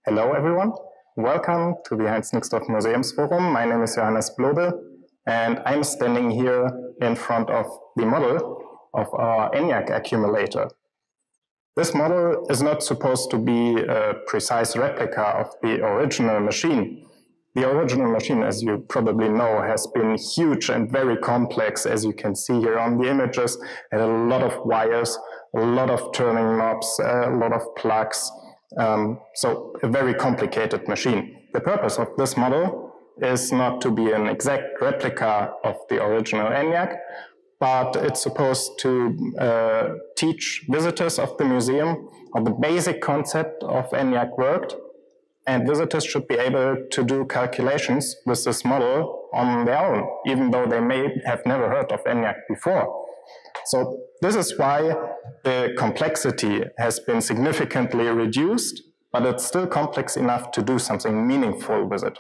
Hello everyone, welcome to the Heinz Nixdorf MuseumsForum. My name is Johannes Blobel and I'm standing here in front of the model of our ENIAC accumulator. This model is not supposed to be a precise replica of the original machine. The original machine, as you probably know, has been huge and very complex, as you can see here on the images. It had a lot of wires, a lot of turning knobs, a lot of plugs. So a very complicated machine. The purpose of this model is not to be an exact replica of the original ENIAC, but it's supposed to teach visitors of the museum how the basic concept of ENIAC worked, and visitors should be able to do calculations with this model on their own, even though they may have never heard of ENIAC before. So this is why the complexity has been significantly reduced, but it's still complex enough to do something meaningful with it.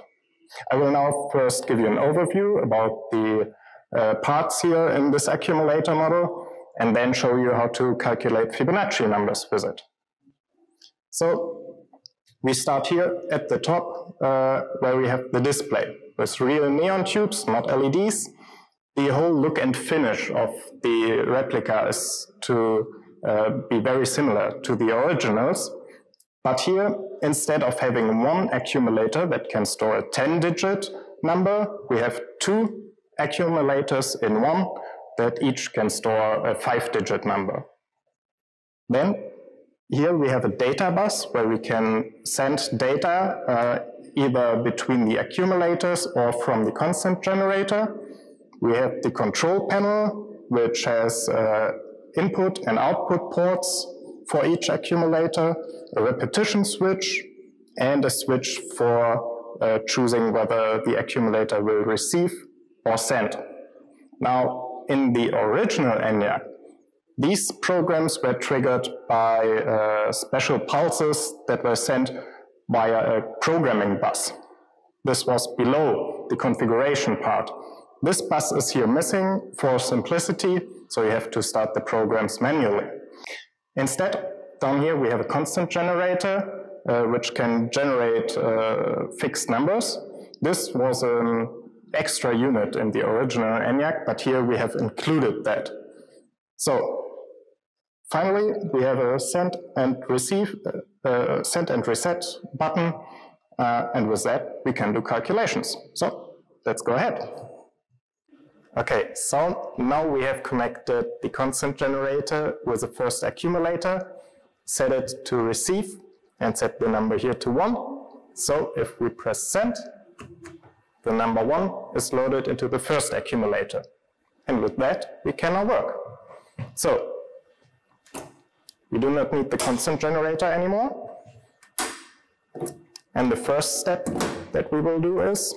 I will now first give you an overview about the parts here in this accumulator model, and then show you how to calculate Fibonacci numbers with it. So we start here at the top, where we have the display with real neon tubes, not LEDs. The whole look and finish of the replica is to be very similar to the originals. But here, instead of having one accumulator that can store a 10-digit number, we have two accumulators in one that each can store a 5-digit number. Then, here we have a data bus where we can send data either between the accumulators or from the constant generator. We have the control panel, which has input and output ports for each accumulator, a repetition switch, and a switch for choosing whether the accumulator will receive or send. Now, in the original ENIAC, these programs were triggered by special pulses that were sent via a programming bus. This was below the configuration part. This bus is here missing for simplicity, so you have to start the programs manually. Instead, down here we have a constant generator, which can generate fixed numbers. This was an extra unit in the original ENIAC, but here we have included that. So, finally, we have a send and receive, send and reset button, and with that we can do calculations. So, let's go ahead. Okay, so now we have connected the constant generator with the first accumulator, set it to receive, and set the number here to 1. So if we press send, the number 1 is loaded into the first accumulator. And with that, we can now work. So, we do not need the constant generator anymore. And the first step that we will do is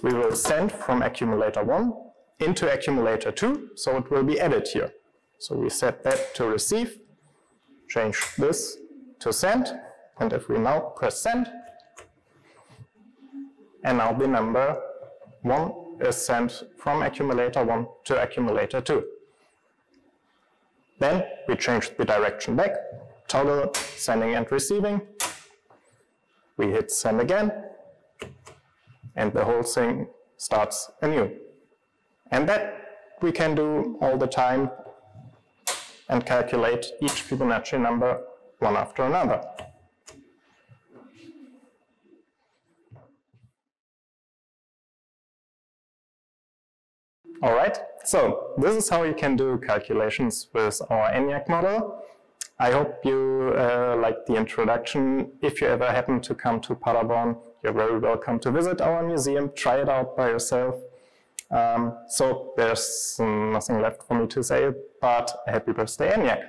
we will send from accumulator 1 into accumulator 2, so it will be added here. So we set that to receive, change this to send, and if we now press send, and now the number 1 is sent from accumulator 1 to accumulator 2. Then we change the direction back, toggle sending and receiving, we hit send again, and the whole thing starts anew. And that we can do all the time and calculate each Fibonacci number one after another. All right, so this is how you can do calculations with our ENIAC model. I hope you liked the introduction. If you ever happen to come to Paderborn, you're very welcome to visit our museum, try it out by yourself. So there's nothing left for me to say, but happy birthday, ENIAC!